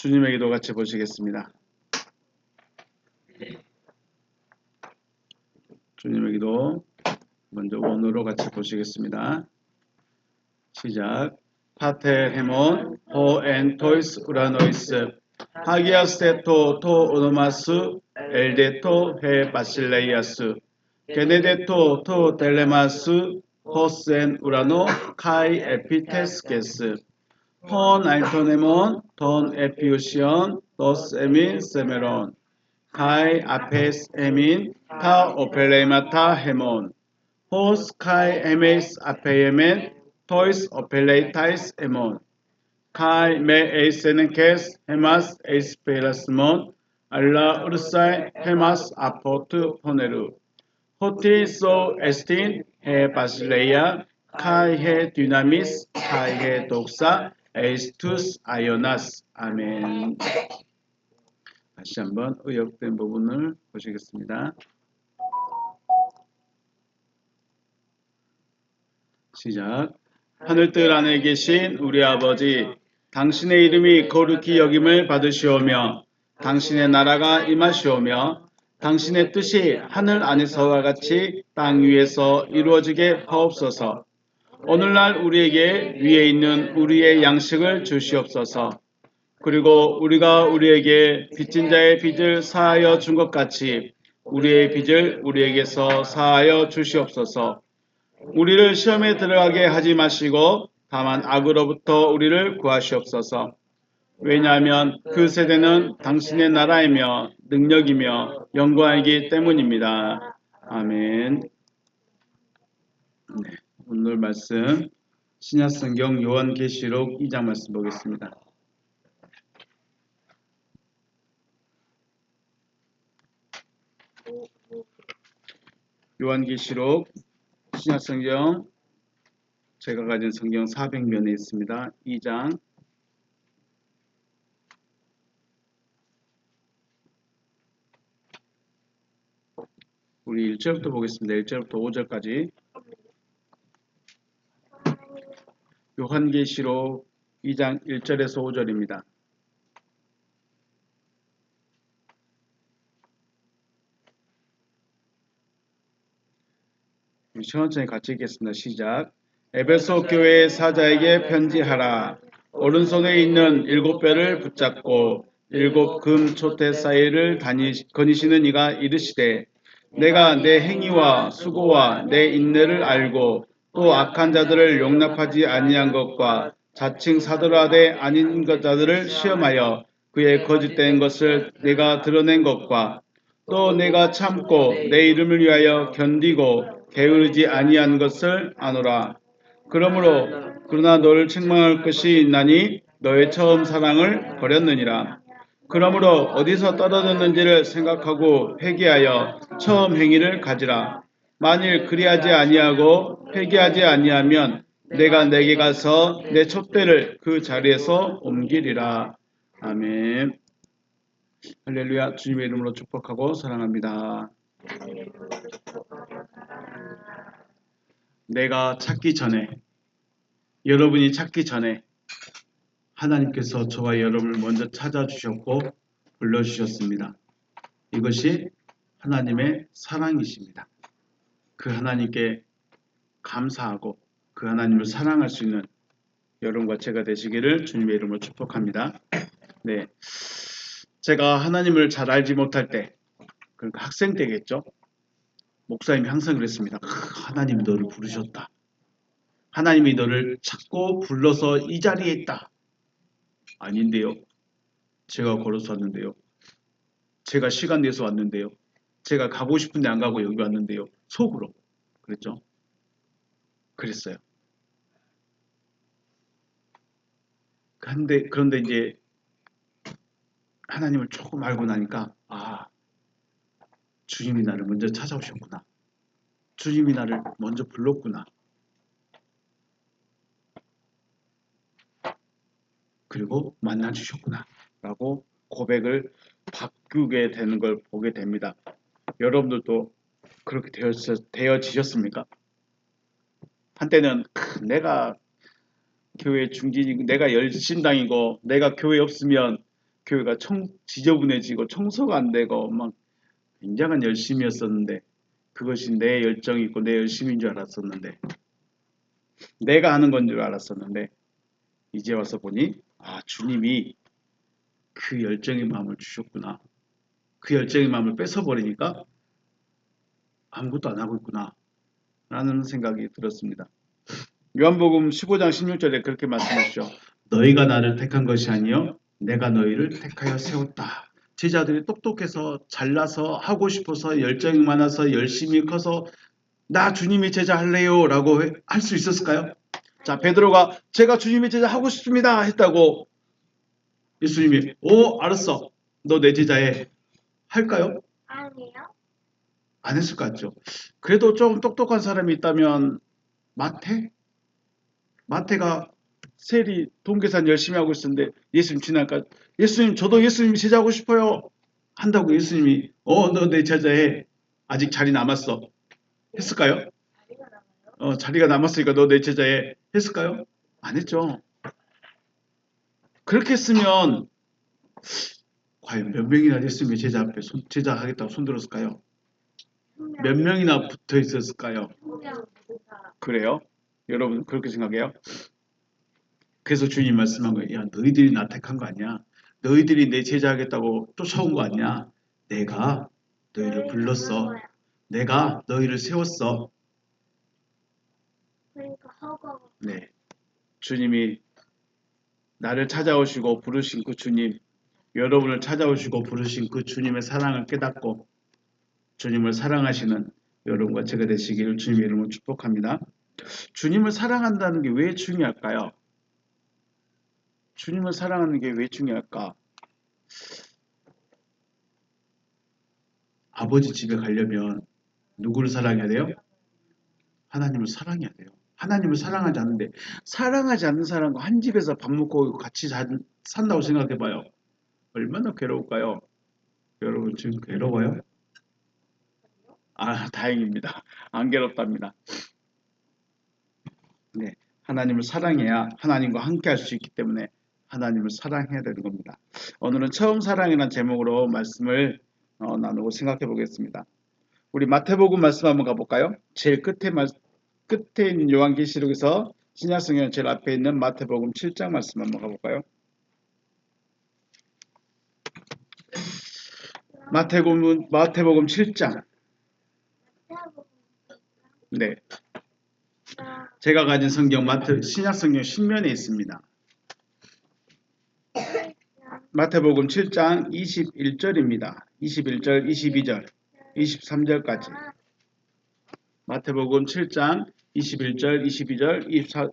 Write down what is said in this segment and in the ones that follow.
주님의 기도 같이 보시겠습니다. 주님의 기도 먼저 원어로 같이 보시겠습니다. 시작. 파텔 헤몬 호엔 토이스 우라노이스 하기아스테토 토 오노마스 엘데토 헤 바실레이아스 게네데토 토 델레마스 호센 우라노 카이 에피테스게스 폰 알토네몬 돈 에피우시온 도스 에민 세메론 카이 아페스 에민 타 오펠레이마타 헤몬 호스 카이 에메스 아페예멘 토이스 오펠레이타이스 에몬 카이 메 에이세넨케스 헤마스 에이스페라스몬 알라 우르사이 헤마스 아포트 포네루 호티 소 에스틴 헤 바실레이아 카이 헤 디나미스 카이 헤 독사 에이스투스 아이오나스. 아멘. 다시 한번 의역된 부분을 보시겠습니다. 시작. 하늘뜰 안에 계신 우리 아버지, 당신의 이름이 거룩히 여김을 받으시오며 당신의 나라가 임하시오며 당신의 뜻이 하늘 안에서와 같이 땅 위에서 이루어지게 하옵소서. 오늘날 우리에게 위에 있는 우리의 양식을 주시옵소서. 그리고 우리가 우리에게 빚진 자의 빚을 사하여 준 것 같이 우리의 빚을 우리에게서 사하여 주시옵소서. 우리를 시험에 들어가게 하지 마시고 다만 악으로부터 우리를 구하시옵소서. 왜냐하면 그 세대는 당신의 나라이며 능력이며 영광이기 때문입니다. 아멘. 네, 오늘 말씀 신약성경 요한계시록 2장 말씀 보겠습니다. 요한계시록 신약성경 제가 가진 성경 400면에 있습니다. 2장 우리 1절부터 보겠습니다. 1절부터 5절까지 요한계시록 2장 1절에서 5절입니다. 천천히 같이 읽겠습니다. 시작. 에베소 교회의 사자에게 편지하라. 오른손에 있는 7뼈를 붙잡고 7금 촛대 사이를 거니시는 이가 이르시되 내가 내 행위와 수고와 내 인내를 알고 또 악한 자들을 용납하지 아니한 것과 자칭 사도라되 아닌 자들을 시험하여 그의 거짓된 것을 내가 드러낸 것과 또 내가 참고 내 이름을 위하여 견디고 게으르지 아니한 것을 아노라. 그러나 너를 책망할 것이 있나니 너의 처음 사랑을 버렸느니라. 그러므로 어디서 떨어졌는지를 생각하고 회개하여 처음 행위를 가지라. 만일 그리하지 아니하고 회개하지 아니하면 내가 내게 가서 내 촛대를 그 자리에서 옮기리라. 아멘. 할렐루야. 주님의 이름으로 축복하고 사랑합니다. 내가 찾기 전에, 여러분이 찾기 전에 하나님께서 저와 여러분을 먼저 찾아주셨고 불러주셨습니다. 이것이 하나님의 사랑이십니다. 그 하나님께 감사하고 그 하나님을 사랑할 수 있는 여러분과 제가 되시기를 주님의 이름으로 축복합니다. 네, 제가 하나님을 잘 알지 못할 때, 그러니까 학생 때겠죠. 목사님이 항상 그랬습니다. 하나님이 너를 부르셨다. 하나님이 너를 찾고 불러서 이 자리에 있다. 아닌데요. 제가 걸어서 왔는데요. 제가 시간 내서 왔는데요. 제가 가고 싶은데 안 가고 여기 왔는데요. 속으로. 그랬죠. 그랬어요. 그런데 이제 하나님을 조금 알고 나니까 주님이 나를 먼저 찾아오셨구나. 주님이 나를 먼저 불렀구나. 그리고 만나주셨구나. 라고 고백을 바꾸게 되는 걸 보게 됩니다. 여러분들도 그렇게 되어지셨습니까? 한때는 내가 교회 중진이고 내가 열심당이고 내가 교회 없으면 교회가 지저분해지고 청소가 안 되고 막 굉장한 열심이었었는데 그것이 내 열정이 있고 내 열심인 줄 알았었는데 내가 하는 건 줄 알았었는데 이제 와서 보니 주님이 그 열정의 마음을 주셨구나. 그 열정의 마음을 뺏어버리니까 아무것도 안 하고 있구나 라는 생각이 들었습니다. 요한복음 15장 16절에 그렇게 말씀하시죠. 너희가 나를 택한 것이 아니요 내가 너희를 택하여 세웠다. 제자들이 똑똑해서 잘나서 하고 싶어서 열정이 많아서 열심히 커서 나 주님의 제자 할래요 라고 할 수 있었을까요? 자, 베드로가 제가 주님의 제자 하고 싶습니다 했다고 예수님이 알았어 너 내 제자해 할까요? 아니요. 안 했을 것 같죠. 그래도 좀 똑똑한 사람이 있다면 마태가 세리 동계산 열심히 하고 있었는데 예수님 지나니까 예수님 저도 예수님 제자하고 싶어요 한다고 예수님이 너 내 제자해 아직 자리 남았어 했을까요? 자리가 남아요? 자리가 남았으니까 너 내 제자해 했을까요? 안 했죠. 그렇게 했으면 과연 몇 명이나 예수님의 제자 앞에 제자 하겠다고 손들었을까요? 몇 명이나 붙어 있었을까요? 그래요? 여러분 그렇게 생각해요? 그래서 주님 말씀한 거예요. 야 너희들이 나 택한 거 아니야. 너희들이 내 제자 하겠다고 쫓아온 거 아니야. 내가 너희를 불렀어. 내가 너희를 세웠어. 그러니까 허가가 네. 주님이 나를 찾아오시고 부르신 그 주님, 여러분을 찾아오시고 부르신 그 주님의 사랑을 깨닫고 주님을 사랑하시는 여러분과 제가 되시기를 주님의 이름으로 축복합니다. 주님을 사랑한다는 게 왜 중요할까요? 주님을 사랑하는 게 왜 중요할까? 아버지 집에 가려면 누구를 사랑해야 돼요? 하나님을 사랑해야 돼요. 하나님을 사랑하지 않는데 사랑하지 않는 사람과 한 집에서 밥 먹고 같이 산다고 생각해봐요. 얼마나 괴로울까요? 여러분 지금 괴로워요? 다행입니다. 안 괴롭답니다. 네, 하나님을 사랑해야 하나님과 함께 할 수 있기 때문에 하나님을 사랑해야 되는 겁니다. 오늘은 처음 사랑이라는 제목으로 말씀을 나누고 생각해 보겠습니다. 우리 마태복음 말씀 한번 가볼까요? 제일 끝에 있는 요한계시록에서 신약성경 제일 앞에 있는 마태복음 7장 말씀 한번 가볼까요? 마태복음 7장. 네. 제가 가진 성경 신약성경 신면에 있습니다. 마태복음 7장 21절입니다. 21절, 22절, 23절까지. 마태복음 7장 21절, 22절,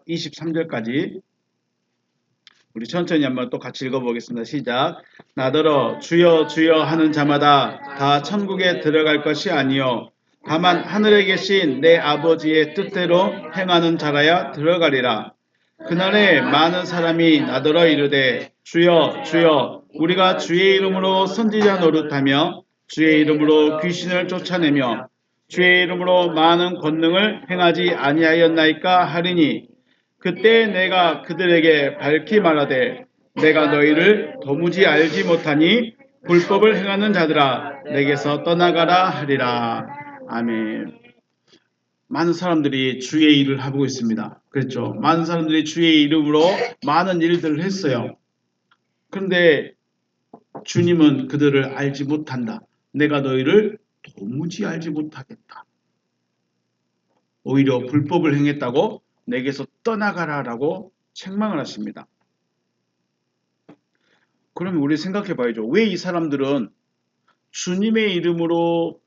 23절까지 우리 천천히 한번 또 같이 읽어보겠습니다. 시작. 나더러 주여 주여 하는 자마다 다 천국에 들어갈 것이 아니요 다만 하늘에 계신 내 아버지의 뜻대로 행하는 자라야 들어가리라. 그날에 많은 사람이 나더러 이르되 주여 주여 우리가 주의 이름으로 선지자 노릇하며 주의 이름으로 귀신을 쫓아내며 주의 이름으로 많은 권능을 행하지 아니하였나이까 하리니 그때 내가 그들에게 밝히 말하되 내가 너희를 도무지 알지 못하니 불법을 행하는 자들아 내게서 떠나가라 하리라. 아멘. 많은 사람들이 주의 일을 하고 있습니다. 그렇죠. 많은 사람들이 주의 이름으로 많은 일들을 했어요. 그런데 주님은 그들을 알지 못한다. 내가 너희를 도무지 알지 못하겠다. 오히려 불법을 행했다고 내게서 떠나가라라고 책망을 하십니다. 그러면 우리 생각해 봐야죠. 왜 이 사람들은 주님의 이름으로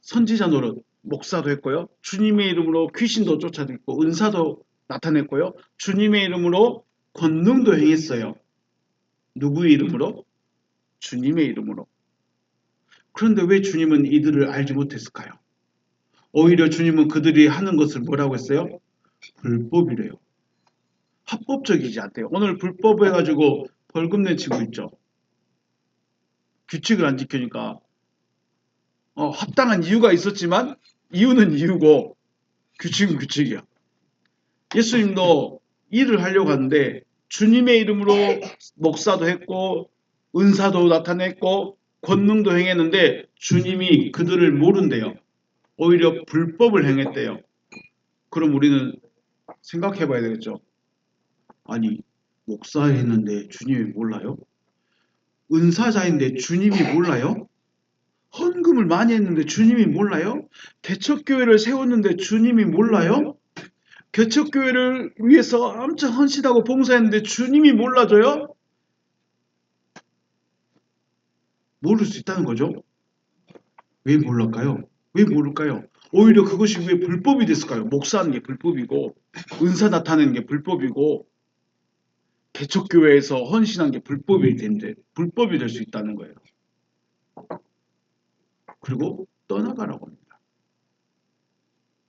선지자 노릇, 목사도 했고요. 주님의 이름으로 귀신도 쫓아냈고 은사도 나타냈고요. 주님의 이름으로 권능도 행했어요. 누구의 이름으로? 주님의 이름으로. 그런데 왜 주님은 이들을 알지 못했을까요? 오히려 주님은 그들이 하는 것을 뭐라고 했어요? 불법이래요. 합법적이지 않대요. 오늘 불법 해가지고 벌금 내치고 있죠. 규칙을 안 지키니까 합당한 이유가 있었지만 이유는 이유고 규칙은 규칙이야. 예수님도 일을 하려고 하는데 주님의 이름으로 목사도 했고 은사도 나타냈고 권능도 행했는데 주님이 그들을 모른대요. 오히려 불법을 행했대요. 그럼 우리는 생각해 봐야 되겠죠. 아니, 목사했는데 주님이 몰라요? 은사자인데 주님이 몰라요? 헌금을 많이 했는데 주님이 몰라요? 개척교회를 세웠는데 주님이 몰라요? 개척교회를 위해서 엄청 헌신하고 봉사했는데 주님이 몰라줘요? 모를 수 있다는 거죠. 왜 몰랄까요? 왜 모를까요? 오히려 그것이 왜 불법이 됐을까요? 목사하는 게 불법이고 은사 나타내는 게 불법이고 개척교회에서 헌신한 게 불법이 될 수 있다는 거예요. 그리고 떠나가라고 합니다.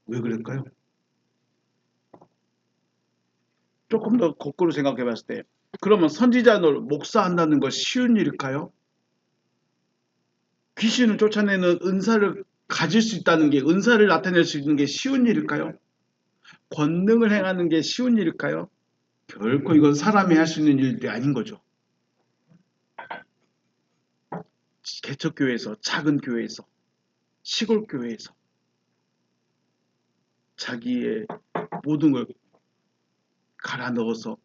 왜 그럴까요? 조금 더 거꾸로 생각해 봤을 때 그러면 선지자를 목사한다는 거 쉬운 일일까요? 귀신을 쫓아내는 은사를 가질 수 있다는 게 은사를 나타낼 수 있는 게 쉬운 일일까요? 권능을 행하는 게 쉬운 일일까요? 결코 이건 사람이 할 수 있는 일이 아닌 거죠. 개척교회에서 작은 교회에서 시골 교회에서 자기의 모든 걸 갈아 넣어서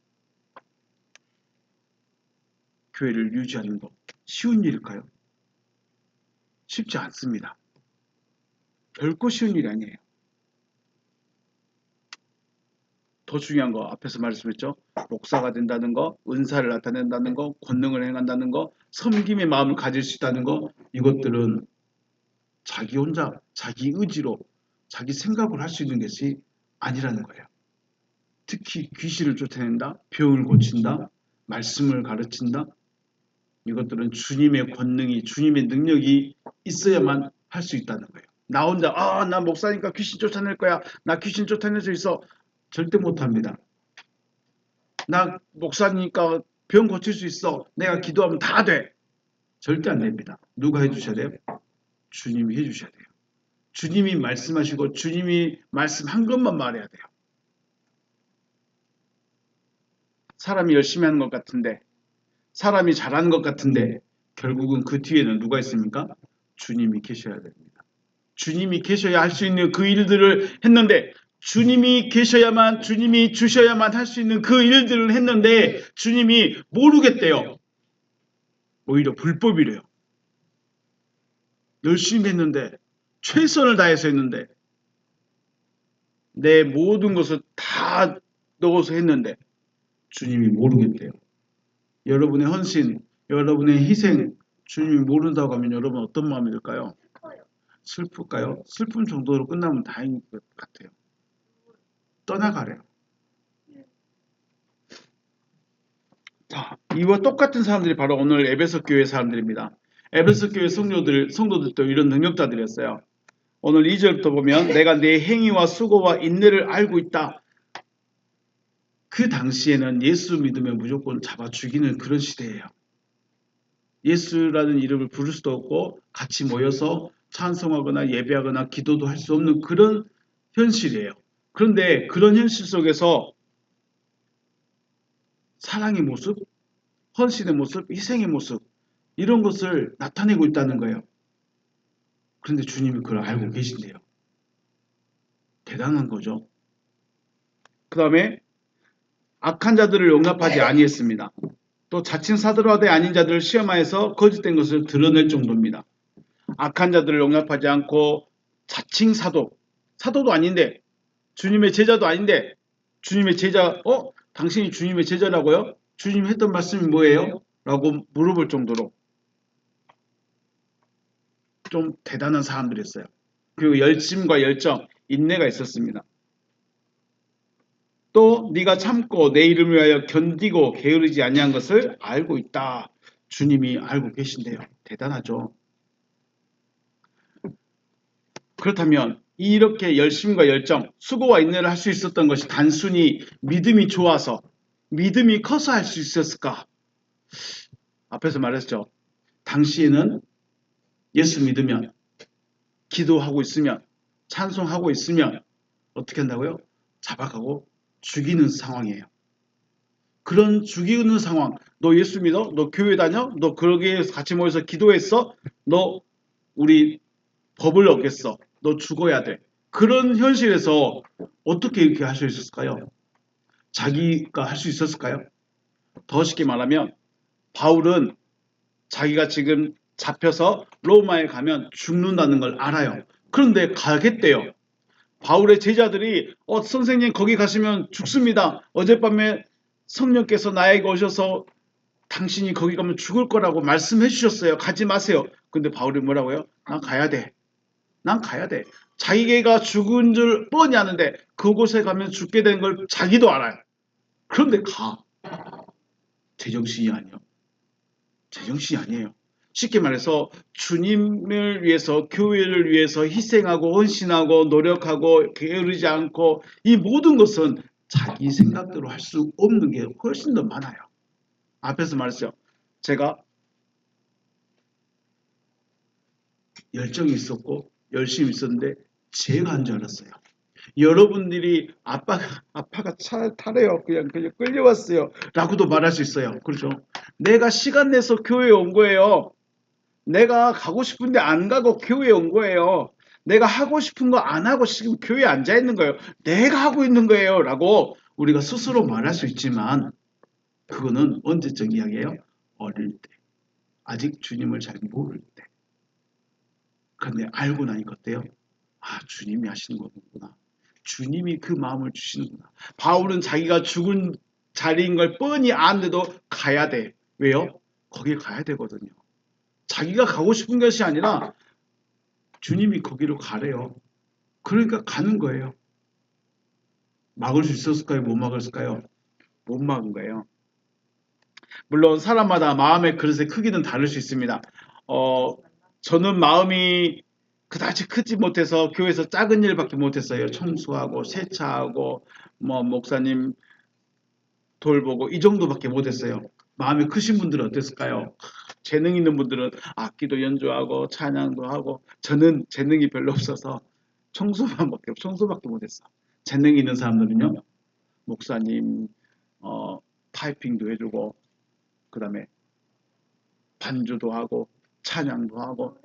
교회를 유지하는 거 쉬운 일일까요? 쉽지 않습니다. 결코 쉬운 일이 아니에요. 더 중요한 거 앞에서 말씀했죠. 목사가 된다는 거, 은사를 나타낸다는 거, 권능을 행한다는 거, 섬김의 마음을 가질 수 있다는 거 이것들은 자기 혼자 자기 의지로 자기 생각을 할 수 있는 것이 아니라는 거예요. 특히 귀신을 쫓아낸다, 병을 고친다, 말씀을 가르친다 이것들은 주님의 권능이 주님의 능력이 있어야만 할 수 있다는 거예요. 나 혼자 나 목사니까 귀신 쫓아낼 거야. 나 귀신 쫓아낼 수 있어. 절대 못합니다. 나 목사니까 병 고칠 수 있어. 내가 기도하면 다 돼. 절대 안 됩니다. 누가 해주셔야 돼요? 주님이 해주셔야 돼요. 주님이 말씀하시고 주님이 말씀한 것만 말해야 돼요. 사람이 열심히 하는 것 같은데 사람이 잘하는 것 같은데 결국은 그 뒤에는 누가 있습니까? 주님이 계셔야 됩니다. 주님이 계셔야 할 수 있는 그 일들을 했는데 주님이 계셔야만 주님이 주셔야만 할 수 있는 그 일들을 했는데 주님이 모르겠대요. 오히려 불법이래요. 열심히 했는데 최선을 다해서 했는데 내 모든 것을 다 넣어서 했는데 주님이 모르겠대요. 여러분의 헌신, 여러분의 희생 주님이 모른다고 하면 여러분 어떤 마음이 들까요? 슬플까요? 슬픈 정도로 끝나면 다행인 것 같아요. 떠나가래요. 자, 이와 똑같은 사람들이 바로 오늘 에베소 교회 사람들입니다. 에베소 교회 성도들도 이런 능력자들이었어요. 오늘 2절부터 보면 내가 내 행위와 수고와 인내를 알고 있다. 그 당시에는 예수 믿으면 무조건 잡아 죽이는 그런 시대예요. 예수라는 이름을 부를 수도 없고 같이 모여서 찬송하거나 예배하거나 기도도 할 수 없는 그런 현실이에요. 그런데 그런 현실 속에서 사랑의 모습, 헌신의 모습, 희생의 모습 이런 것을 나타내고 있다는 거예요. 그런데 주님이 그걸 알고 계신대요. 대단한 거죠. 그 다음에 악한 자들을 용납하지 아니했습니다. 또 자칭 사도라되 아닌 자들을 시험하여서 거짓된 것을 드러낼 정도입니다. 악한 자들을 용납하지 않고 자칭 사도도 아닌데 주님의 제자도 아닌데 주님의 제자 당신이 주님의 제자라고요? 주님이 했던 말씀이 뭐예요? 라고 물어볼 정도로 좀 대단한 사람들이었어요. 그리고 열심과 열정, 인내가 있었습니다. 또 네가 참고 내 이름을 위하여 견디고 게으르지 아니한 것을 알고 있다. 주님이 알고 계신대요. 대단하죠. 그렇다면 이렇게 열심과 열정, 수고와 인내를 할 수 있었던 것이 단순히 믿음이 좋아서 믿음이 커서 할 수 있었을까? 앞에서 말했죠. 당시에는 예수 믿으면 기도하고 있으면 찬송하고 있으면 어떻게 한다고요? 잡아가고 죽이는 상황이에요. 그런 죽이는 상황. 너 예수 믿어? 너 교회 다녀? 너 거기에 같이 모여서 기도했어? 너 우리 법을 어겼어. 너 죽어야 돼. 그런 현실에서 어떻게 이렇게 할 수 있었을까요? 자기가 할 수 있었을까요? 더 쉽게 말하면 바울은 자기가 지금 잡혀서 로마에 가면 죽는다는 걸 알아요. 그런데 가겠대요. 바울의 제자들이 선생님 거기 가시면 죽습니다. 어젯밤에 성령께서 나에게 오셔서 당신이 거기 가면 죽을 거라고 말씀해 주셨어요. 가지 마세요. 근데 바울이 뭐라고요? 난 가야 돼. 난 가야 돼. 자기가 죽은 줄 뻔히 아는데 그곳에 가면 죽게 되는 걸 자기도 알아요. 그런데 가. 제정신이 아니요. 제정신이 아니에요. 쉽게 말해서 주님을 위해서 교회를 위해서 희생하고 헌신하고 노력하고 게으르지 않고 이 모든 것은 자기 생각대로 할 수 없는 게 훨씬 더 많아요. 앞에서 말했어요. 제가 열정이 있었고 열심히 있었는데 제가 한 줄 알았어요. 여러분들이 아빠가 차 타래요. 그냥 끌려왔어요. 라고도 말할 수 있어요. 그렇죠? 내가 시간 내서 교회에 온 거예요. 내가 가고 싶은데 안 가고 교회에 온 거예요. 내가 하고 싶은 거 안 하고 지금 교회에 앉아 있는 거예요. 내가 하고 있는 거예요. 라고 우리가 스스로 말할 수 있지만 그거는 언제적 이야기예요? 어릴 때. 아직 주님을 잘 모를 때. 그런데 알고 나니까 어때요? 아, 주님이 하시는 거구나. 주님이 그 마음을 주시는구나. 바울은 자기가 죽은 자리인 걸 뻔히 아는데도 가야 돼. 왜요? 거기에 가야 되거든요. 자기가 가고 싶은 것이 아니라 주님이 거기로 가래요. 그러니까 가는 거예요. 막을 수 있었을까요? 못 막았을까요? 못 막은 거예요. 물론 사람마다 마음의 그릇의 크기는 다를 수 있습니다. 저는 마음이 그다지 크지 못해서 교회에서 작은 일밖에 못했어요. 청소하고 세차하고 뭐 목사님 돌보고 이 정도밖에 못했어요. 마음이 크신 분들은 어땠을까요? 재능 있는 분들은 악기도 연주하고 찬양도 하고 저는 재능이 별로 없어서 청소밖에 못했어. 재능 있는 사람들은요, 목사님 타이핑도 해주고 그다음에 반주도 하고 찬양도 하고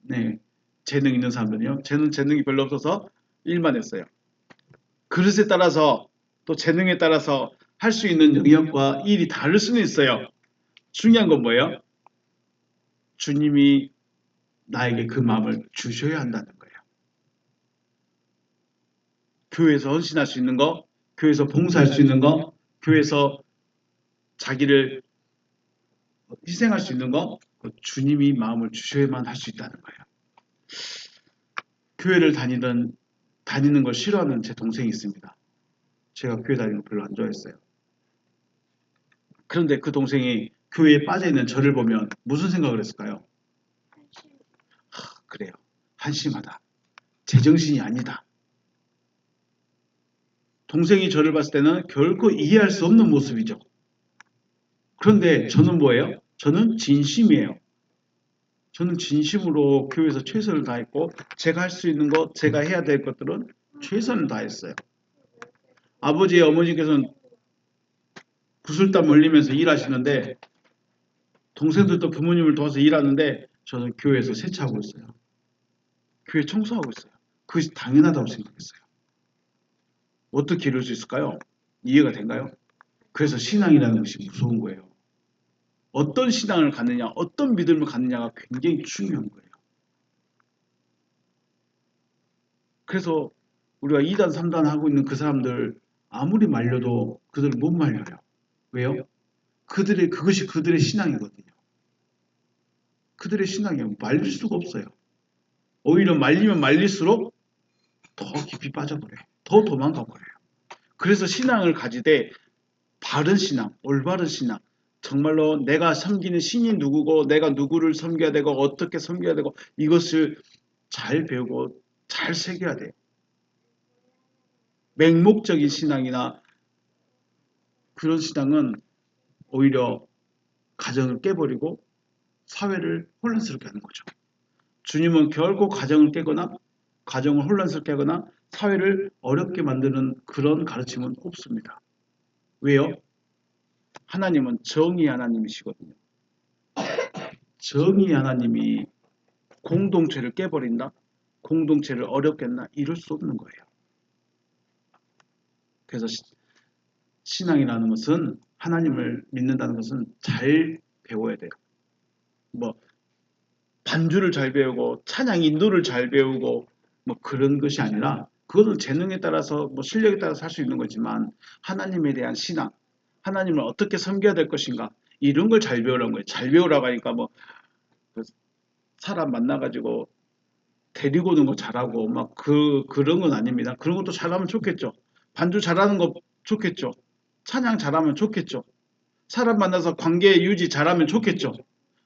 네 재능 있는 사람들은요. 저는 재능이 별로 없어서 일만 했어요. 그릇에 따라서 또 재능에 따라서 할 수 있는 영역과 일이 다를 수는 있어요. 중요한 건 뭐예요? 주님이 나에게 그 마음을 주셔야 한다는 거예요. 교회에서 헌신할 수 있는 거, 교회에서 봉사할 수 있는 거, 교회에서 자기를 희생할 수 있는 거, 주님이 마음을 주셔야만 할 수 있다는 거예요. 교회를 다니는 걸 싫어하는 제 동생이 있습니다. 제가 교회 다니는 거 별로 안 좋아했어요. 그런데 그 동생이 교회에 빠져있는 저를 보면 무슨 생각을 했을까요? 그래요. 한심하다. 제정신이 아니다. 동생이 저를 봤을 때는 결코 이해할 수 없는 모습이죠. 그런데 저는 뭐예요? 저는 진심이에요. 저는 진심으로 교회에서 최선을 다했고 제가 할 수 있는 것, 제가 해야 될 것들은 최선을 다했어요. 아버지, 어머니께서는 구슬땀 흘리면서 일하시는데 동생들도 부모님을 도와서 일하는데 저는 교회에서 세차하고 있어요. 교회 청소하고 있어요. 그것이 당연하다고 생각했어요. 어떻게 이룰 수 있을까요? 이해가 된가요? 그래서 신앙이라는 것이 무서운 거예요. 어떤 신앙을 갖느냐, 어떤 믿음을 갖느냐가 굉장히 중요한 거예요. 그래서 우리가 2단, 3단 하고 있는 그 사람들 아무리 말려도 그들 못 말려요. 왜요? 그것이 그들의 신앙이거든요. 그들의 신앙이에요. 말릴 수가 없어요. 오히려 말리면 말릴수록 더 깊이 빠져버려요. 더 도망가버려요. 그래서 신앙을 가지되 바른 신앙, 올바른 신앙, 정말로 내가 섬기는 신이 누구고 내가 누구를 섬겨야 되고 어떻게 섬겨야 되고 이것을 잘 배우고 잘 새겨야 돼요. 맹목적인 신앙이나 그런 신앙은 오히려 가정을 깨버리고 사회를 혼란스럽게 하는 거죠. 주님은 결코 가정을 깨거나 가정을 혼란스럽게 하거나 사회를 어렵게 만드는 그런 가르침은 없습니다. 왜요? 하나님은 정의 하나님이시거든요. 정의 하나님이 공동체를 깨버린다? 공동체를 어렵겠나? 이럴 수 없는 거예요. 그래서 신앙이라는 것은, 하나님을 믿는다는 것은 잘 배워야 돼요. 뭐 반주를 잘 배우고 찬양 인도를 잘 배우고 뭐 그런 것이 아니라, 그것은 재능에 따라서 뭐 실력에 따라서 할 수 있는 거지만, 하나님에 대한 신앙, 하나님을 어떻게 섬겨야 될 것인가, 이런 걸 잘 배우라는 거예요. 잘 배우라고 하니까 뭐 사람 만나가지고 데리고 오는 거 잘하고 막 그런 건 아닙니다. 그런 것도 잘하면 좋겠죠. 반주 잘하는 거 좋겠죠. 찬양 잘하면 좋겠죠. 사람 만나서 관계 유지 잘하면 좋겠죠.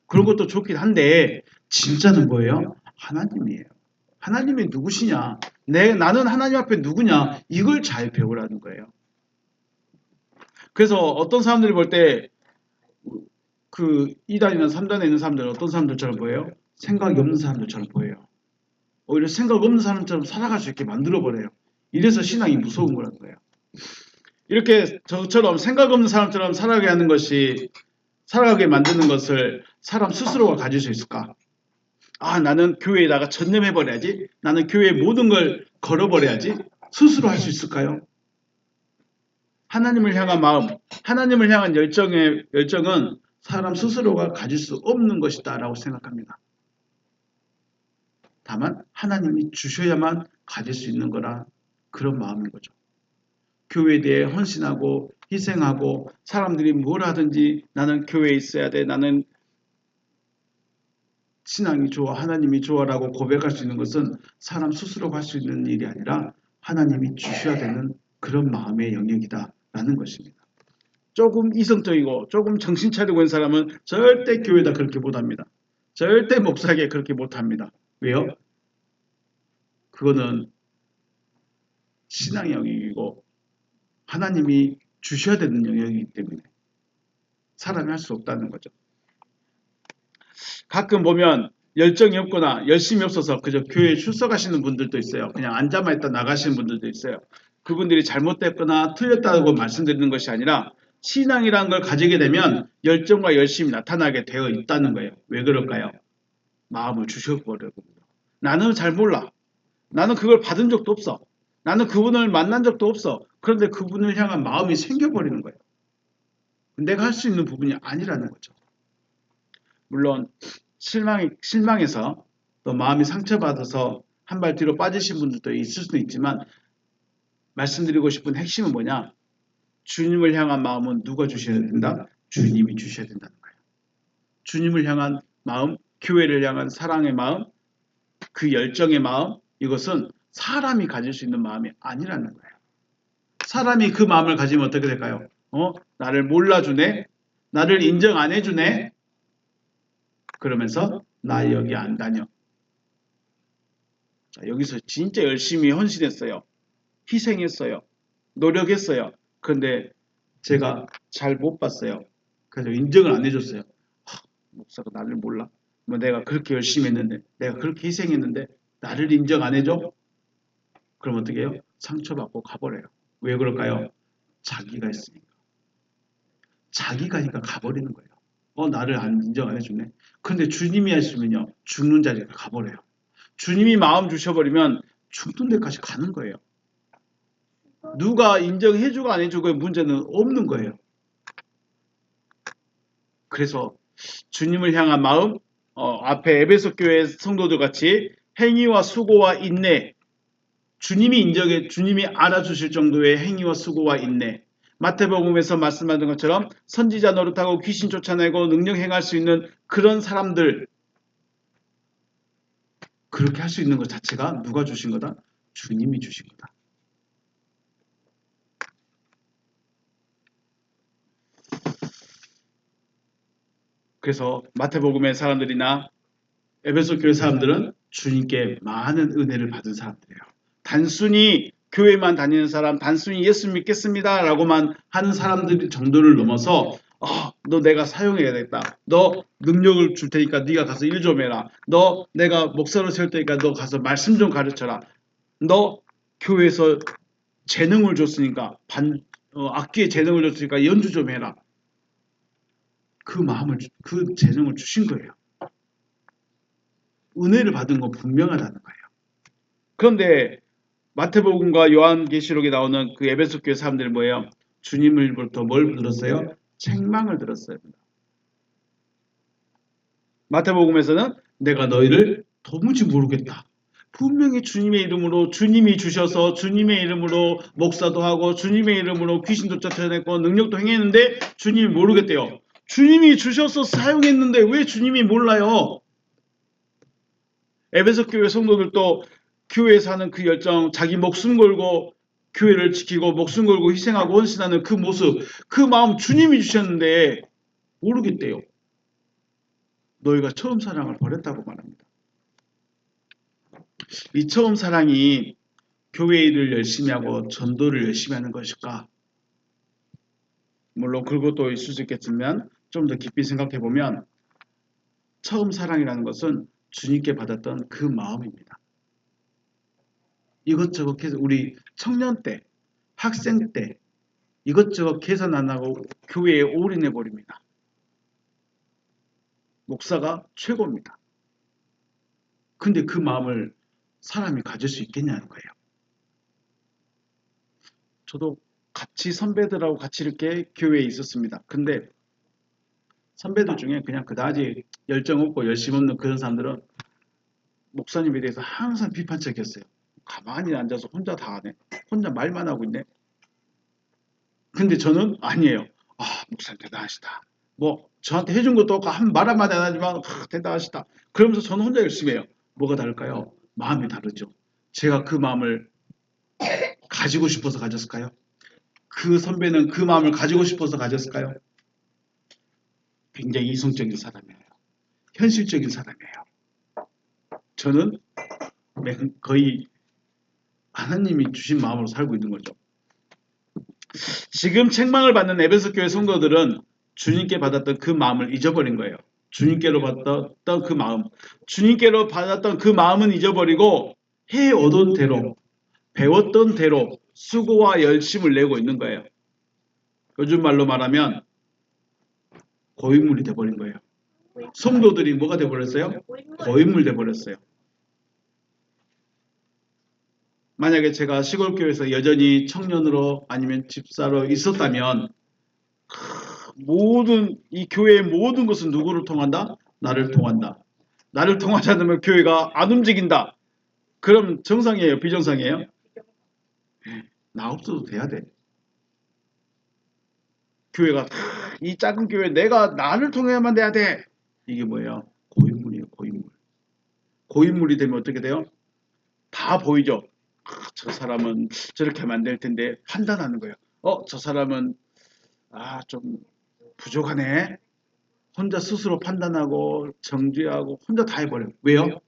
그런 것도 좋긴 한데, 진짜는 뭐예요? 하나님이에요. 하나님이 누구시냐? 나는 하나님 앞에 누구냐? 이걸 잘 배우라는 거예요. 그래서 어떤 사람들이 볼 때 그 2단이나 3단에 있는 사람들은 어떤 사람들처럼 보여요? 생각이 없는 사람들처럼 보여요. 오히려 생각 없는 사람처럼 살아갈 수 있게 만들어버려요. 이래서 신앙이 무서운 거라는 거예요. 이렇게 저처럼 생각 없는 사람처럼 살아가게 만드는 것을 사람 스스로가 가질 수 있을까? 아, 나는 교회에다가 전념해버려야지. 나는 교회의 모든 걸 걸어버려야지. 스스로 할 수 있을까요? 하나님을 향한 마음, 하나님을 향한 열정은 사람 스스로가 가질 수 없는 것이다 라고 생각합니다. 다만 하나님이 주셔야만 가질 수 있는 거라, 그런 마음인 거죠. 교회에 대해 헌신하고 희생하고 사람들이 뭘 하든지 나는 교회에 있어야 돼, 나는 신앙이 좋아, 하나님이 좋아라고 고백할 수 있는 것은 사람 스스로가 할 수 있는 일이 아니라 하나님이 주셔야 되는 그런 마음의 영역이다라는 것입니다. 조금 이성적이고 조금 정신 차리고 있는 사람은 절대 교회에다 그렇게 못합니다. 절대 목사에게 그렇게 못합니다. 왜요? 그거는 신앙의 영역이고 하나님이 주셔야 되는 영역이기 때문에 사람이 할 수 없다는 거죠. 가끔 보면 열정이 없거나 열심이 없어서 그저 교회에 출석하시는 분들도 있어요. 그냥 앉아만 있다 나가시는 분들도 있어요. 그분들이 잘못됐거나 틀렸다고 말씀드리는 것이 아니라, 신앙이라는 걸 가지게 되면 열정과 열심이 나타나게 되어 있다는 거예요. 왜 그럴까요? 마음을 주셔버리거든요. 나는 잘 몰라. 나는 그걸 받은 적도 없어. 나는 그분을 만난 적도 없어. 그런데 그분을 향한 마음이 생겨버리는 거예요. 내가 할 수 있는 부분이 아니라는 거죠. 물론 실망해서 또 마음이 상처받아서 한 발 뒤로 빠지신 분들도 있을 수도 있지만, 말씀드리고 싶은 핵심은 뭐냐? 주님을 향한 마음은 누가 주셔야 된다? 주님이 주셔야 된다는 거예요. 주님을 향한 마음, 교회를 향한 사랑의 마음, 그 열정의 마음, 이것은 사람이 가질 수 있는 마음이 아니라는 거예요. 사람이 그 마음을 가지면 어떻게 될까요? 나를 몰라주네? 나를 인정 안 해주네? 그러면서 나 여기 안 다녀. 자, 여기서 진짜 열심히 헌신했어요. 희생했어요. 노력했어요. 그런데 제가 잘 못 봤어요. 그래서 인정을 안 해줬어요. 목사가 나를 몰라? 뭐 내가 그렇게 열심히 했는데, 내가 그렇게 희생했는데 나를 인정 안 해줘? 그럼 어떻게 해요? 상처받고 가버려요. 왜 그럴까요? 자기가 했으니까. 자기가 하니까 가버리는 거예요. 나를 인정 안 해주네. 그런데 주님이 하시면요, 죽는 자리가 가버려요. 주님이 마음 주셔버리면 죽는 데까지 가는 거예요. 누가 인정해주고 안 해주고의 문제는 없는 거예요. 그래서 주님을 향한 마음, 앞에 에베소 교회 성도들 같이 행위와 수고와 인내, 주님이 알아주실 정도의 행위와 수고와 인내, 마태복음에서 말씀하신 것처럼 선지자 노릇하고 귀신 쫓아내고 능력 행할 수 있는 그런 사람들, 그렇게 할 수 있는 것 자체가 누가 주신 거다? 주님이 주신 거다. 그래서 마태복음의 사람들이나 에베소 교회 사람들은 주님께 많은 은혜를 받은 사람들이에요. 단순히 교회만 다니는 사람, 단순히 예수 믿겠습니다 라고만 하는 사람들 정도를 넘어서, 너 내가 사용해야겠다. 너 능력을 줄 테니까 네가 가서 일 좀 해라. 너 내가 목사로 세울 테니까 너 가서 말씀 좀 가르쳐라. 너 교회에서 재능을 줬으니까 악기에 재능을 줬으니까 연주 좀 해라. 그 마음을 그 재능을 주신 거예요. 은혜를 받은 건 분명하다는 거예요. 그런데 마태복음과 요한계시록에 나오는 그 에베소 교회 사람들이 뭐예요? 주님을부터 뭘 들었어요? 책망을 들었어요. 마태복음에서는 내가 너희를 도무지 모르겠다. 분명히 주님의 이름으로 주님이 주셔서 주님의 이름으로 목사도 하고 주님의 이름으로 귀신도 쫓아냈고 능력도 행했는데 주님이 모르겠대요. 주님이 주셔서 사용했는데 왜 주님이 몰라요? 에베소 교회 성도들도 교회에 사는 그 열정, 자기 목숨 걸고 교회를 지키고 목숨 걸고 희생하고 헌신하는 그 모습, 그 마음 주님이 주셨는데 모르겠대요. 너희가 처음 사랑을 버렸다고 말합니다. 이 처음 사랑이 교회 일을 열심히 하고 전도를 열심히 하는 것일까? 물론 그것도 있을 수 있겠지만 좀 더 깊이 생각해 보면 처음 사랑이라는 것은 주님께 받았던 그 마음입니다. 이것저것 해서 우리 청년 때, 학생 때 이것저것 계산 안 하고 교회에 올인해 버립니다. 목사가 최고입니다. 근데 그 마음을 사람이 가질 수 있겠냐는 거예요. 저도 같이 선배들하고 같이 이렇게 교회에 있었습니다. 근데 선배들 중에 그냥 그다지 열정 없고 열심 없는 그런 사람들은 목사님에 대해서 항상 비판적이었어요. 가만히 앉아서 혼자 다 하네. 혼자 말만 하고 있네. 근데 저는 아니에요. 아, 목사님 대단하시다. 뭐 저한테 해준 것도 없고 한 말 한마디 안 하지만 대단하시다. 그러면서 저는 혼자 열심히 해요. 뭐가 다를까요? 마음이 다르죠. 제가 그 마음을 가지고 싶어서 가졌을까요? 그 선배는 그 마음을 가지고 싶어서 가졌을까요? 굉장히 이성적인 사람이에요. 현실적인 사람이에요. 저는 거의 하나님이 주신 마음으로 살고 있는 거죠. 지금 책망을 받는 에베소 교회 성도들은 주님께 받았던 그 마음을 잊어버린 거예요. 주님께로 받았던 그 마음. 주님께로 받았던 그 마음은 잊어버리고 해오던 대로, 배웠던 대로 수고와 열심을 내고 있는 거예요. 요즘 말로 말하면 고인물이 돼버린 거예요. 성도들이 뭐가 돼버렸어요? 고인물 돼버렸어요. 만약에 제가 시골교회에서 여전히 청년으로 아니면 집사로 있었다면 모든 이 교회의 모든 것은 누구를 통한다? 나를 통한다. 나를 통하지 않으면 교회가 안 움직인다. 그럼 정상이에요? 비정상이에요? 나 없어도 돼야 돼. 교회가 이 작은 교회 내가 나를 통해야만 돼야 돼. 이게 뭐예요? 고인물이에요. 고인물. 고인물이 되면 어떻게 돼요? 다 보이죠? 저 사람은 저렇게 하면 안 될 텐데 판단하는 거예요. 저 사람은 좀 부족하네. 혼자 스스로 판단하고 정죄하고 혼자 다 해버려요. 왜요?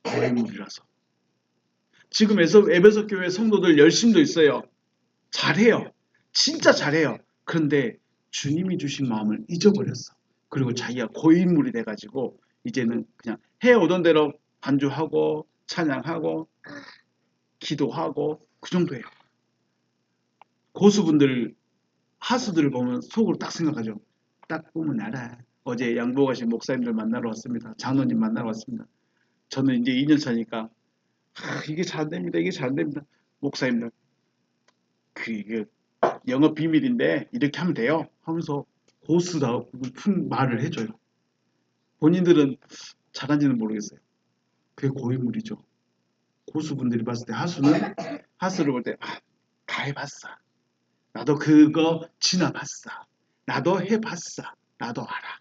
고인물이라서. 지금 에베소 교회 성도들 열심도 있어요. 잘해요. 진짜 잘해요. 그런데 주님이 주신 마음을 잊어버렸어. 그리고 자기가 고인물이 돼가지고 이제는 그냥 해오던 대로 반주하고 찬양하고 기도하고 그 정도예요. 고수분들 하수들을 보면 속으로 딱 생각하죠. 딱 보면 알아. 어제 양보가신 목사님들 만나러 왔습니다. 장로님 만나러 왔습니다. 저는 이제 2년 차니까 이게 잘 안 됩니다. 이게 잘 안 됩니다. 목사님들 이게 영업 비밀인데 이렇게 하면 돼요. 하면서 고수다운 높은 말을 해줘요. 본인들은 잘한지는 모르겠어요. 그게 고인물이죠. 고수분들이 봤을 때 하수를 볼 때 다 해봤어. 나도 그거 지나봤어. 나도 해봤어. 나도 알아.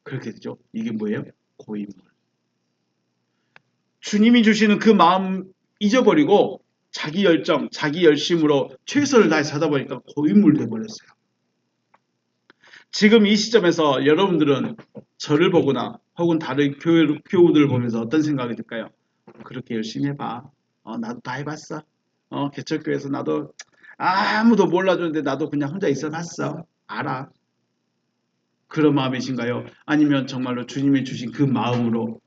그렇게 되죠. 이게 뭐예요? 고인물. 주님이 주시는 그 마음 잊어버리고 자기 열정, 자기 열심으로 최선을 다해 사다 보니까 고인물 돼버렸어요. 지금 이 시점에서 여러분들은 저를 보거나 혹은 다른 교우들을 보면서 어떤 생각이 들까요? 그렇게 열심히 해봐. 나도 다 해봤어. 개척교회에서 나도 아무도 몰라줬는데 나도 그냥 혼자 있어봤어. 알아. 그런 마음이신가요? 아니면 정말로 주님이 주신 그 마음으로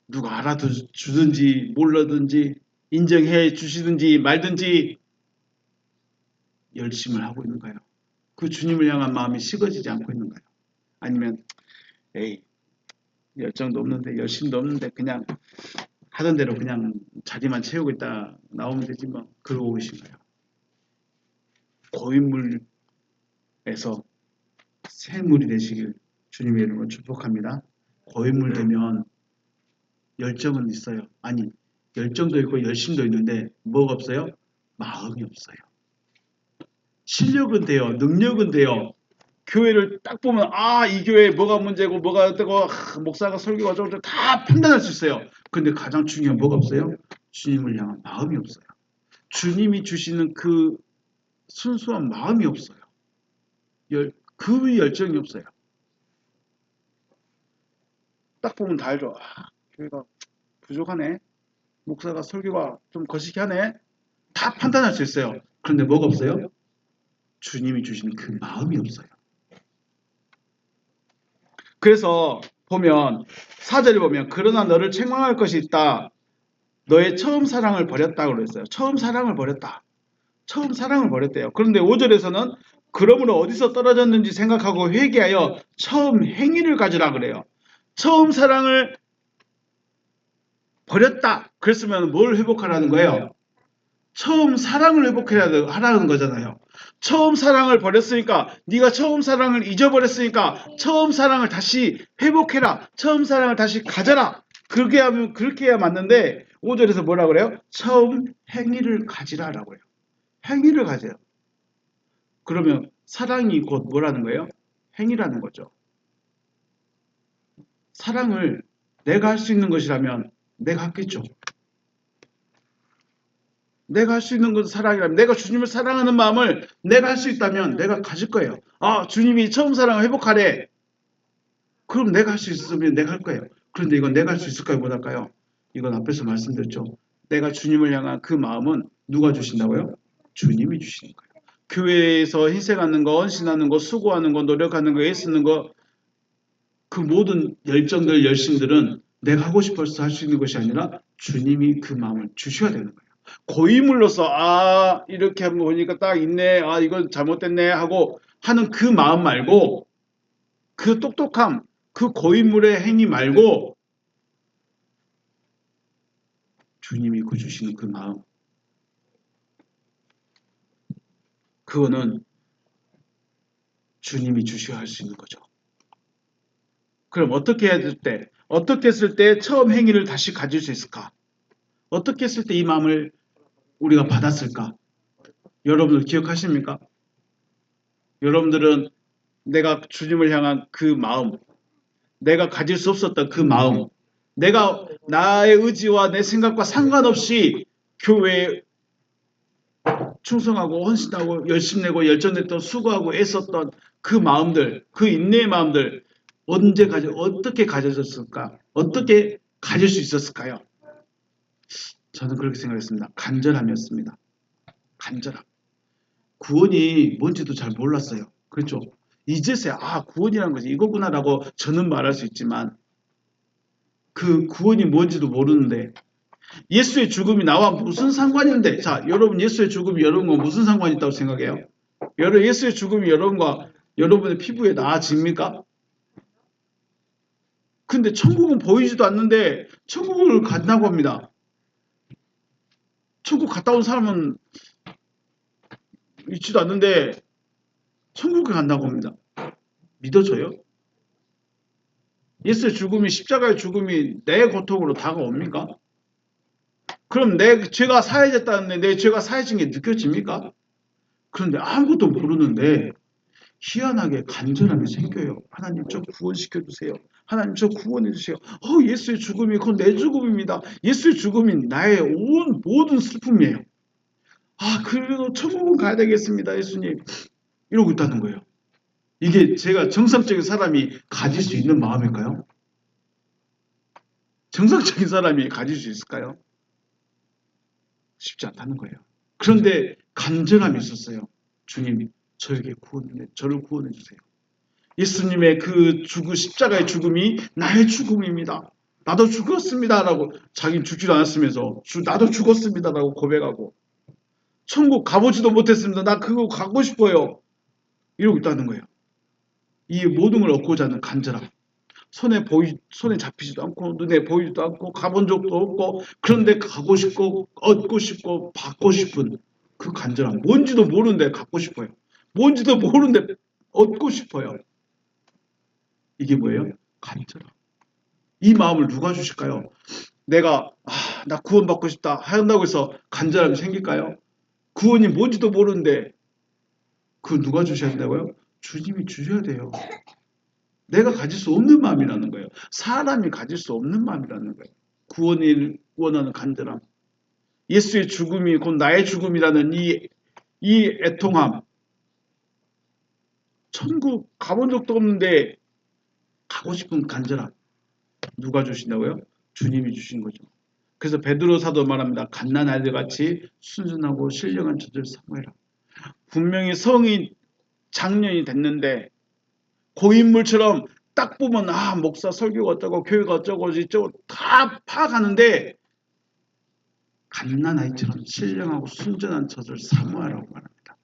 누가 알아주든지 몰라든지 인정해 주시든지 말든지 열심을 하고 있는가요? 그 주님을 향한 마음이 식어지지 않고 있는가요? 아니면 에이 열정도 없는데 열심도 없는데 그냥 하던 대로 그냥 자리만 채우고 있다 나오면 되지 뭐. 그러고 계신 거예요. 고인물에서 새물이 되시길 주님의 이름으로 축복합니다. 고인물 되면 열정은 있어요. 아니 열정도 있고 열심도 있는데 뭐가 없어요? 마음이 없어요. 실력은 돼요. 능력은 돼요. 교회를 딱 보면 이 교회에 뭐가 문제고 뭐가 어떻고 목사가 설교가 어쩌고 다 판단할 수 있어요. 근데 가장 중요한 뭐가 없어요? 주님을 향한 마음이 없어요. 주님이 주시는 그 순수한 마음이 없어요. 그 열정이 없어요. 딱 보면 다 알죠. 교회가 부족하네. 목사가 설교가 좀 거시기하네. 다 판단할 수 있어요. 그런데 뭐가 없어요? 주님이 주시는 그 마음이 없어요. 그래서 보면 4절에 보면 그러나 너를 책망할 것이 있다. 너의 처음 사랑을 버렸다고 그랬어요. 처음 사랑을 버렸다. 처음 사랑을 버렸대요. 그런데 5절에서는 그러므로 어디서 떨어졌는지 생각하고 회개하여 처음 행위를 가지라 그래요. 처음 사랑을 버렸다. 그랬으면 뭘 회복하라는 거예요? 처음 사랑을 회복해야 하라는 거잖아요. 처음 사랑을 버렸으니까 네가 처음 사랑을 잊어버렸으니까 처음 사랑을 다시 회복해라. 처음 사랑을 다시 가져라. 그렇게 해야 맞는데 5절에서 뭐라 그래요? 처음 행위를 가지라라고 해요. 행위를 가져요. 그러면 사랑이 곧 뭐라는 거예요? 행위라는 거죠. 사랑을 내가 할 수 있는 것이라면 내가 하겠죠. 내가 할 수 있는 것은 사랑이라면 내가 주님을 사랑하는 마음을 내가 할 수 있다면 내가 가질 거예요. 주님이 처음 사랑을 회복하래. 그럼 내가 할 수 있으면 내가 할 거예요. 그런데 이건 내가 할 수 있을까요? 못할까요? 이건 앞에서 말씀드렸죠. 내가 주님을 향한 그 마음은 누가 주신다고요? 주님이 주시는 거예요. 교회에서 희생하는 거, 헌신하는 거, 수고하는 거, 노력하는 거, 애쓰는 거, 그 모든 열정들, 열심들은 내가 하고 싶어서 할 수 있는 것이 아니라 주님이 그 마음을 주셔야 되는 거예요. 고인물로서 이렇게 한번 보니까 딱 있네, 이건 잘못됐네 하고 하는 그 마음 말고 그 똑똑함, 그 고인물의 행위 말고 주님이 그 주시는 그 마음, 그거는 주님이 주셔야 할 수 있는 거죠. 그럼 어떻게 했을 때 처음 행위를 다시 가질 수 있을까? 어떻게 했을 때 이 마음을 우리가 받았을까? 여러분들 기억하십니까? 여러분들은 내가 주님을 향한 그 마음, 내가 가질 수 없었던 그 마음, 내가 나의 의지와 내 생각과 상관없이 교회에 충성하고 헌신하고 열심 내고 열정냈던 수고하고 애썼던 그 마음들, 그 인내의 마음들 어떻게 가져졌을까? 어떻게 가질 수 있었을까요? 저는 그렇게 생각했습니다. 간절함이었습니다. 간절함. 구원이 뭔지도 잘 몰랐어요. 그렇죠? 이제서야 구원이라는 것이 이거구나라고 저는 말할 수 있지만 그 구원이 뭔지도 모르는데 예수의 죽음이 나와 무슨 상관이 있는데 자 여러분 예수의 죽음이 여러분과 무슨 상관이 있다고 생각해요? 여러분 예수의 죽음이 여러분과 여러분의 피부에 나아집니까? 근데 천국은 보이지도 않는데 천국을 간다고 합니다. 천국 갔다 온 사람은 있지도 않는데 천국에 간다고 합니다. 믿어져요? 예수의 죽음이 십자가의 죽음이 내 고통으로 다가옵니까? 그럼 내 죄가 사해졌다는데 내 죄가 사해진 게 느껴집니까? 그런데 아무것도 모르는데 희한하게 간절함이 생겨요. 하나님 저 구원시켜 주세요. 하나님 저 구원해 주세요. 예수의 죽음이 그건 내 죽음입니다. 예수의 죽음이 나의 온 모든 슬픔이에요. 그래도 천국은 가야 되겠습니다. 예수님. 이러고 있다는 거예요. 이게 제가 정상적인 사람이 가질 수 있는 마음일까요? 정상적인 사람이 가질 수 있을까요? 쉽지 않다는 거예요. 그런데 간절함이 있었어요. 주님, 저를 구원해 주세요. 예수님의 그 십자가의 죽음이 나의 죽음입니다. 나도 죽었습니다라고 자기는 죽지도 않았으면서 나도 죽었습니다라고 고백하고 천국 가보지도 못했습니다. 나 그거 가고 싶어요. 이러고 있다는 거예요. 이 모든 걸 얻고자 하는 간절함. 손에 잡히지도 않고 눈에 보이지도 않고 가본 적도 없고 그런데 가고 싶고 얻고 싶고 받고 싶은 그 간절함. 뭔지도 모르는데 갖고 싶어요. 뭔지도 모르는데 얻고 싶어요. 이게 뭐예요? 간절함. 이 마음을 누가 주실까요? 나 구원받고 싶다 한다고 해서 간절함이 생길까요? 구원이 뭔지도 모르는데 그 누가 주셔야 된다고요? 주님이 주셔야 돼요. 내가 가질 수 없는 마음이라는 거예요. 사람이 가질 수 없는 마음이라는 거예요. 구원을 원하는 간절함. 예수의 죽음이 곧 나의 죽음이라는 이 애통함. 천국 가본 적도 없는데 가고 싶은 간절함. 누가 주신다고요? 주님이 주신 거죠. 그래서 베드로 사도 말합니다. 갓난 아이들같이 순순하고 신령한 저들 사모해라. 분명히 성인 장년이 됐는데 고인물처럼 딱 보면 목사 설교가 어쩌고 교회가 어쩌고 저쩌고 다 파악하는데 갓난 아이처럼 신령하고 순전한 저들 사모하라고 말합니다.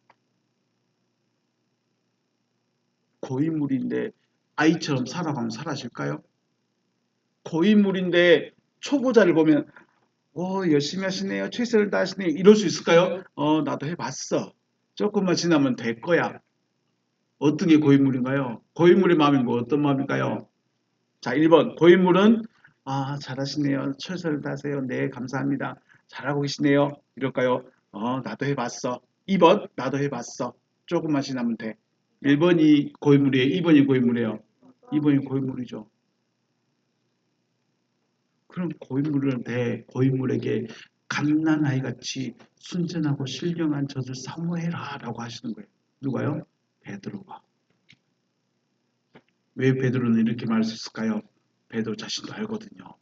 고인물인데 아이처럼 살아가면 사라질까요? 고인물인데 초보자를 보면 열심히 하시네요. 최선을 다하시네요. 이럴 수 있을까요? 나도 해봤어. 조금만 지나면 될 거야. 어떤 게 고인물인가요? 고인물의 마음이 어떤 마음일까요? 자, 1번. 고인물은 잘하시네요. 최선을 다하세요. 네, 감사합니다. 잘하고 계시네요. 이럴까요? 나도 해봤어. 2번. 나도 해봤어. 조금만 지나면 돼. 1번이 고인물이에요. 2번이 고인물이에요. 2번이 고인물이죠. 그럼 고인물에게 갓난아이같이 순전하고 신령한 젖을 사모해라 라고 하시는 거예요. 누가요? 베드로가. 왜 베드로는 이렇게 말했을까요? 베드로 자신도 알거든요.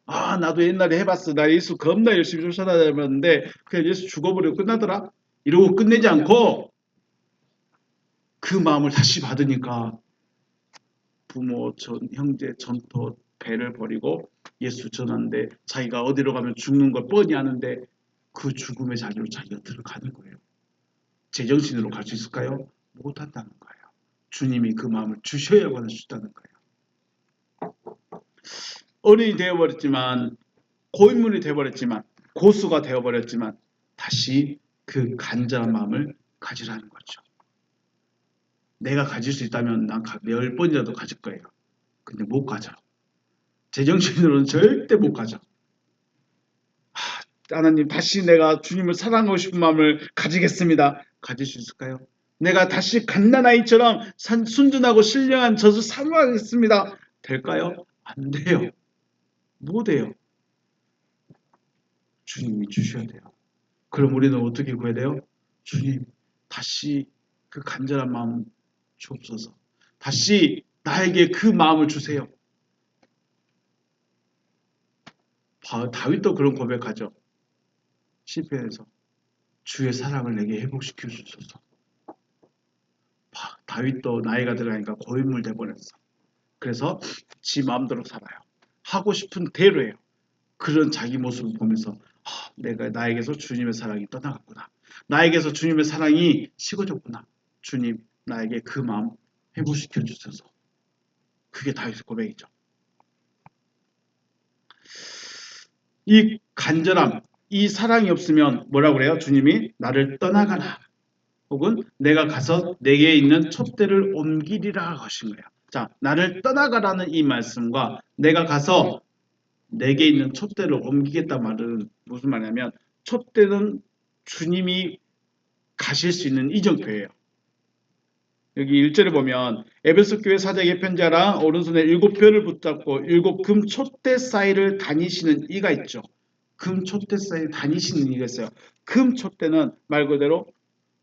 나도 옛날에 해봤어. 나 예수 겁나 열심히 쫓아다녔는데 그냥 예수 죽어버리고 끝나더라. 이러고 끝내지 않고 그 마음을 다시 받으니까 부모, 형제, 전토, 배를 버리고 예수 전하는데 자기가 어디로 가면 죽는 걸 뻔히 아는데 그 죽음의 자리로 자기가 들어가는 거예요. 제정신으로 갈 수 있을까요? 못한다는 거예요. 주님이 그 마음을 주셔야만 주다는 거예요. 어른이 되어버렸지만 고인물이 되어버렸지만 고수가 되어버렸지만 다시 그 간절한 마음을 가지라는 거죠. 내가 가질 수 있다면 난 10번이라도 가질 거예요. 근데 못 가져. 제정신으로는 절대 못 가져. 하나님 다시 내가 주님을 사랑하고 싶은 마음을 가지겠습니다. 가질 수 있을까요? 내가 다시 갓난아이처럼 순전하고 신령한 젖을 사모하겠습니다. 될까요? 안 돼요. 못해요. 주님이 주셔야 돼요. 그럼 우리는 어떻게 구해야 돼요? 주님 다시 그 간절한 마음 주옵소서. 다시 나에게 그 마음을 주세요. 다윗도 그런 고백하죠. 시편에서 주의 사랑을 내게 회복시켜 주소서. 다윗도 나이가 들어가니까 고인물 돼버렸어. 그래서 지 마음대로 살아요. 하고 싶은 대로 해요. 그런 자기 모습을 보면서 내가 나에게서 주님의 사랑이 떠나갔구나. 나에게서 주님의 사랑이 식어졌구나. 주님 나에게 그 마음 회복시켜 주셔서. 그게 다윗의 고백이죠. 이 간절함, 이 사랑이 없으면 뭐라고 그래요? 주님이 나를 떠나가라. 혹은 내가 가서 내게 있는 촛대를 옮기리라 하신 거예요. 자, 나를 떠나가라는 이 말씀과 내가 가서 내게 있는 촛대를 옮기겠다 말은 무슨 말이냐면 촛대는 주님이 가실 수 있는 이정표예요. 여기 1절에 보면 에베소 교회 사자에게 편지하라. 오른손에 7별을 붙잡고 7금 촛대 사이를 다니시는 이가 있죠. 금 촛대 사이 다니시는 이가 있어요. 금 촛대는 말 그대로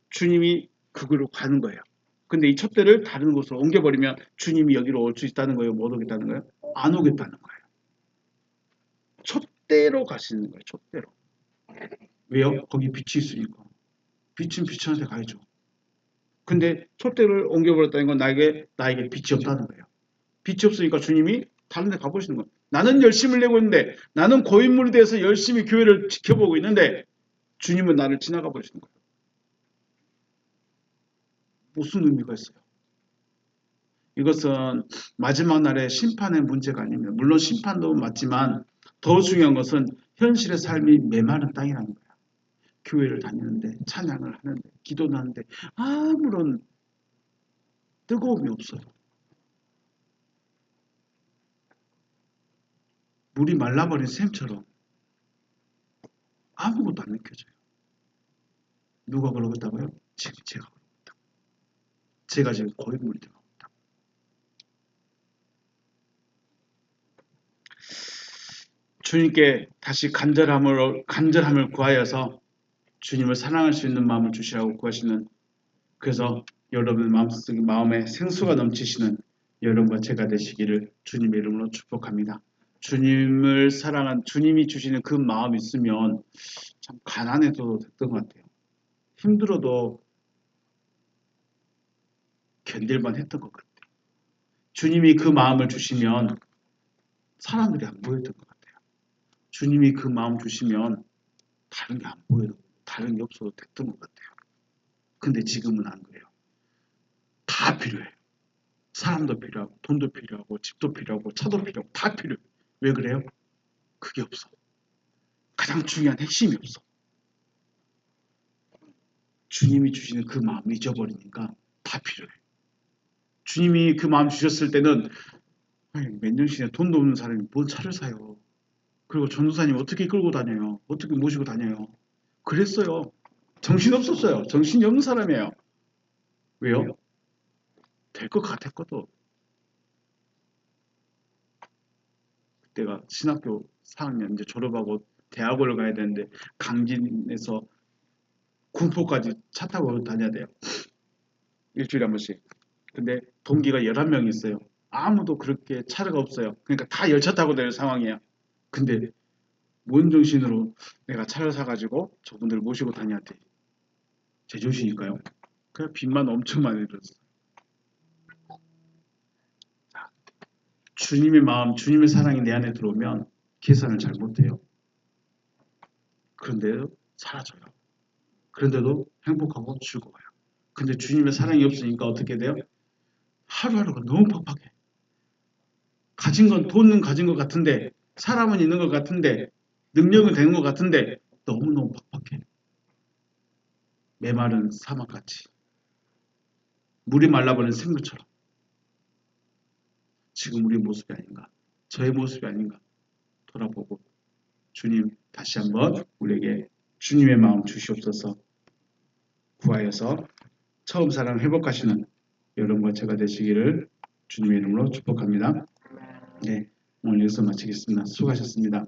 주님이 그걸로 가는 거예요. 근데 이 촛대를 다른 곳으로 옮겨버리면 주님이 여기로 올 수 있다는 거예요? 못 오겠다는 거예요? 안 오겠다는 거예요. 촛대로 가시는 거예요. 촛대로. 왜요? 거기 빛이 있으니까. 빛은 빛한테 가야죠. 근데 촛대를 옮겨버렸다는 건 나에게 빛이 없다는 거예요. 빛이 없으니까 주님이 다른 데 가보시는 거예요. 나는 열심을 내고 있는데 나는 고인물이 돼서 열심히 교회를 지켜보고 있는데 주님은 나를 지나가 버리시는 거예요. 무슨 의미가 있어요? 이것은 마지막 날의 심판의 문제가 아닙니다. 물론 심판도 맞지만 더 중요한 것은 현실의 삶이 메마른 땅이라는 거예요. 교회를 다니는데 찬양을 하는데 기도를 하는데 아무런 뜨거움이 없어요. 물이 말라버린 샘처럼 아무것도 안 느껴져요. 누가 그러고 있다고요? 지금 제가 그러고 있다고. 제가 지금 고인물이 되고 있다고. 주님께 다시 간절함을 구하여서 주님을 사랑할 수 있는 마음을 주시라고 구하시는, 그래서 여러분 마음에 생수가 넘치시는 여러분과 제가 되시기를 주님의 이름으로 축복합니다. 주님을 사랑한 주님이 주시는 그 마음이 있으면 참 가난해도 됐던 것 같아요. 힘들어도 견딜만 했던 것 같아요. 주님이 그 마음을 주시면 사람들이 안 보였던 것 같아요. 주님이 그 마음 주시면 다른 게 안 보여도 다른 게 없어도 됐던 것 같아요. 근데 지금은 안 그래요. 다 필요해요. 사람도 필요하고 돈도 필요하고 집도 필요하고 차도 필요하고 다 필요해요. 왜 그래요? 그게 없어. 가장 중요한 핵심이 없어. 주님이 주시는 그 마음 잊어버리니까 다 필요해. 주님이 그 마음 주셨을 때는 맨정신에 돈도 없는 사람이 뭔 차를 사요. 그리고 전도사님 어떻게 끌고 다녀요? 어떻게 모시고 다녀요? 그랬어요. 정신없었어요. 정신이 없는 사람이에요. 왜요? 될 것 같았거든. 그때가 신학교 4학년 이제 졸업하고 대학원을 가야 되는데 강진에서 군포까지 차 타고 다녀야 돼요. 일주일에 한 번씩. 근데 동기가 11명 있어요. 아무도 그렇게 차가 없어요. 그러니까 다 열차 타고 다니는 상황이에요. 근데 뭔 정신으로 내가 차를 사가지고 저분들 모시고 다녀야 돼. 제정신일까요? 그냥 빚만 엄청 많이 들었어요. 주님의 마음, 주님의 사랑이 내 안에 들어오면 계산을 잘 못해요. 그런데도 사라져요. 그런데도 행복하고 즐거워요. 근데 주님의 사랑이 없으니까 어떻게 돼요? 하루하루가 너무 팍팍해. 가진 건 돈은 가진 것 같은데, 사람은 있는 것 같은데, 능력은 되는 것 같은데 너무너무 팍팍해. 메마른 사막같이 물이 말라버린 생물처럼 지금 우리 모습이 아닌가, 저의 모습이 아닌가 돌아보고 주님 다시 한번 우리에게 주님의 마음 주시옵소서 구하여서 처음 사랑 회복하시는 여러분과 제가 되시기를 주님의 이름으로 축복합니다. 네, 오늘 여기서 마치겠습니다. 수고하셨습니다.